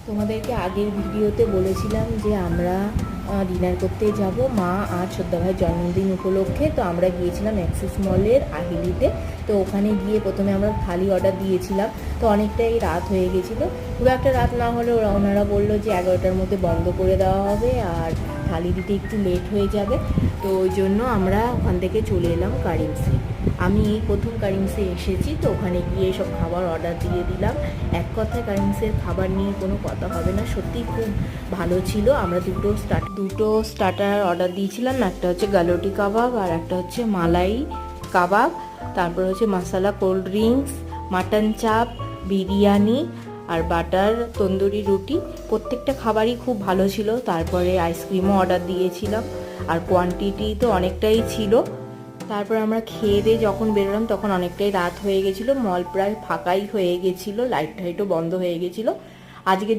তোমাদেরকে আগের ভিডিওতে বলেছিলাম যে আমরা ডিনার করতে যাব মা আর ছোট্দা ভাইয়ের জন্মদিন উপলক্ষে। তো আমরা গিয়েছিলাম অ্যাক্সিস মলের আহিলিতে। তো ওখানে গিয়ে প্রথমে আমরা থালি অর্ডার দিয়েছিলাম। তো অনেকটাই রাত হয়ে গেছিলো, খুব একটা রাত না হলেও ওনারা বললো যে 11টার মধ্যে বন্ধ করে দেওয়া হবে আর থালি দিতে একটু লেট হয়ে যাবে। তো ওই জন্য আমরা ওখান থেকে চলে এলাম কারিমসে। আমি এই প্রথম কারিমসে এসেছি, তো ওখানে গিয়ে সব খাবার অর্ডার দিয়ে দিলাম। এক কথায় কারিমসের খাবার নিয়ে কোনো কথা হবে না, সত্যি খুব ভালো ছিল। আমরা দুটো স্টার্টার অর্ডার দিয়েছিলাম, একটা হচ্ছে গালোটি কাবাব আর একটা হচ্ছে মালাই কাবাব। তারপর হচ্ছে মশালা কোল্ড ড্রিঙ্কস, মাটন চাপ, বিরিয়ানি আর বাটার তন্দুরি রুটি। প্রত্যেকটা খাবারই খুব ভালো ছিল। তারপরে আইসক্রিমও অর্ডার দিয়েছিলাম, আর কোয়ান্টিটি তো অনেকটাই ছিল। তারপর আমরা খেয়ে দিয়ে যখন বেরোলাম তখন অনেকটাই রাত হয়ে গেছিলো, মল প্রায় ফাঁকাই হয়ে গেছিলো, লাইট টাইটও বন্ধ হয়ে গেছিলো। আজকে